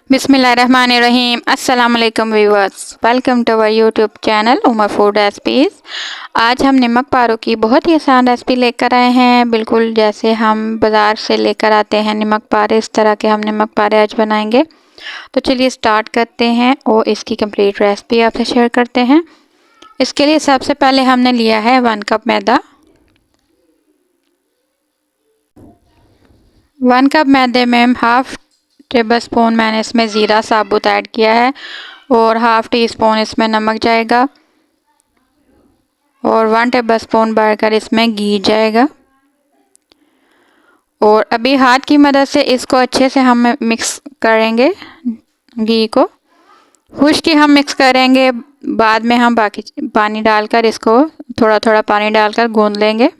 बिस्मिल्लाहिर्रहमानिर्रहीम। अस्सलाम वालेकुम viewers, welcome to our YouTube channel Umar food recipes. आज हम नमक पारों की बहुत ही आसान रेसिपी लेकर आए हैं, बिल्कुल जैसे हम बाज़ार से लेकर आते हैं नमक पारे, इस तरह के हम नमक पारे आज बनाएंगे। तो चलिए स्टार्ट करते हैं और इसकी कंप्लीट रेसिपी आपसे शेयर करते हैं। इसके लिए सबसे पहले हमने लिया है 1 कप मैदा। 1 कप मैदे में हम हाफ टेबल स्पून मैंने इसमें ज़ीरा साबुत ऐड किया है और हाफ टी स्पून इसमें नमक जाएगा और 1 टेबल स्पून भरकर इसमें घी जाएगा। और अभी हाथ की मदद से इसको अच्छे से हम मिक्स करेंगे। घी को खुश्क ही हम मिक्स करेंगे, बाद में हम बाकी पानी डालकर इसको थोड़ा थोड़ा पानी डालकर गूंद लेंगे।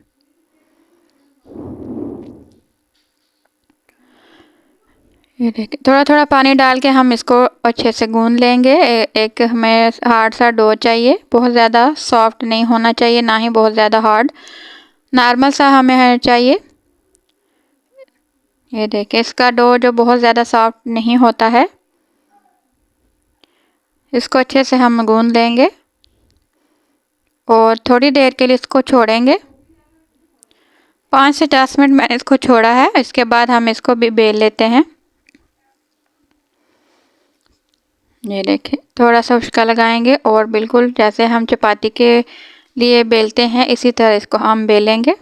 ये देखिए, थोड़ा थोड़ा पानी डाल के हम इसको अच्छे से गूंद लेंगे। एक हमें हार्ड सा डो चाहिए, बहुत ज़्यादा सॉफ्ट नहीं होना चाहिए, ना ही बहुत ज़्यादा हार्ड, नॉर्मल सा हमें चाहिए। ये देखिए, इसका डो जो बहुत ज़्यादा सॉफ्ट नहीं होता है, इसको अच्छे से हम गूंद लेंगे और थोड़ी देर के लिए इसको छोड़ेंगे। 5 से 10 मिनट मैंने इसको छोड़ा है। इसके बाद हम इसको भी बेल लेते हैं। ये देखें, थोड़ा सा उश्का लगाएंगे और बिल्कुल जैसे हम चपाती के लिए बेलते हैं इसी तरह इसको हम बेलेंगे।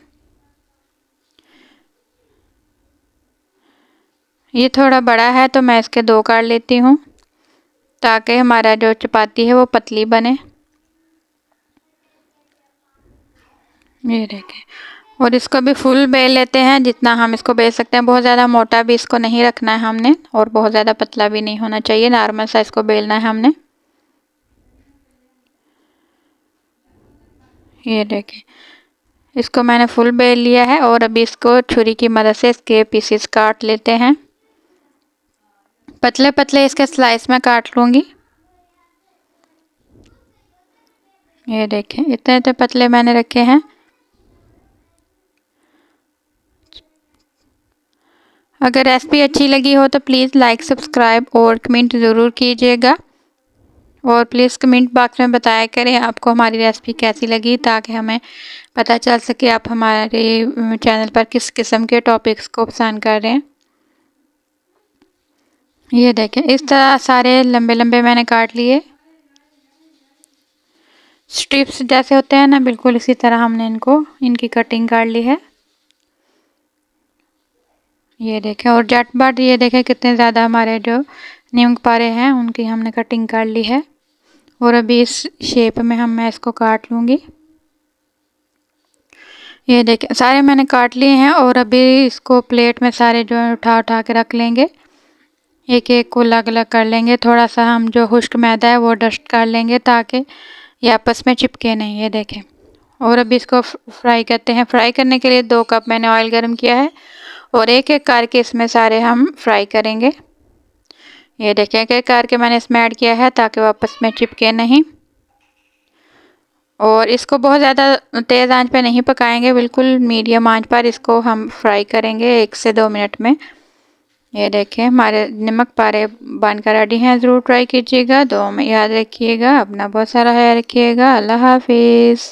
ये थोड़ा बड़ा है तो मैं इसके 2 काट लेती हूँ ताकि हमारा जो चपाती है वो पतली बने। ये देखें, और इसको भी फुल बेल लेते हैं जितना हम इसको बेल सकते हैं। बहुत ज़्यादा मोटा भी इसको नहीं रखना है हमने और बहुत ज़्यादा पतला भी नहीं होना चाहिए, नॉर्मल सा इसको बेलना है हमने। ये देखें, इसको मैंने फुल बेल लिया है और अभी इसको छुरी की मदद से इसके पीसेस काट लेते हैं। पतले पतले इसके स्लाइस में काट लूँगी। ये देखें, इतने इतने पतले मैंने रखे हैं। अगर रेसिपी अच्छी लगी हो तो प्लीज़ लाइक, सब्सक्राइब और कमेंट ज़रूर कीजिएगा। और प्लीज़ कमेंट बॉक्स में बताया करें आपको हमारी रेसिपी कैसी लगी, ताकि हमें पता चल सके आप हमारे चैनल पर किस किस्म के टॉपिक्स को पसंद कर रहे हैं। ये देखें, इस तरह सारे लंबे लंबे मैंने काट लिए। स्ट्रिप्स जैसे होते हैं ना, बिल्कुल इसी तरह हमने इनकी कटिंग कर ली है। ये देखें, और झटपट ये देखें कितने ज़्यादा हमारे जो नमक पारे हैं उनकी हमने कटिंग कर ली है। और अभी इस शेप में मैं इसको काट लूँगी। ये देखें, सारे मैंने काट लिए हैं और अभी इसको प्लेट में सारे जो है उठा उठा के रख लेंगे। एक एक को अलग अलग कर लेंगे। थोड़ा सा हम जो खुश्क मैदा है वो डस्ट कर लेंगे ताकि ये आपस में चिपके नहीं। ये देखें, और अभी इसको फ्राई करते हैं। फ्राई करने के लिए 2 कप मैंने ऑयल गर्म किया है और एक एक करके इसमें सारे हम फ्राई करेंगे। ये देखें, एक एक करके मैंने इसमें ऐड किया है ताकि वो आपस में चिपके नहीं। और इसको बहुत ज़्यादा तेज़ आंच पे नहीं पकाएंगे, बिल्कुल मीडियम आंच पर इसको हम फ्राई करेंगे 1 से 2 मिनट में। ये देखें, हमारे नमक पारे बनकर रेडी हैं। ज़रूर ट्राई कीजिएगा। दुआ में याद रखिएगा। अपना बहुत सारा ख्याल रखिएगा। अल्लाह हाफिज़।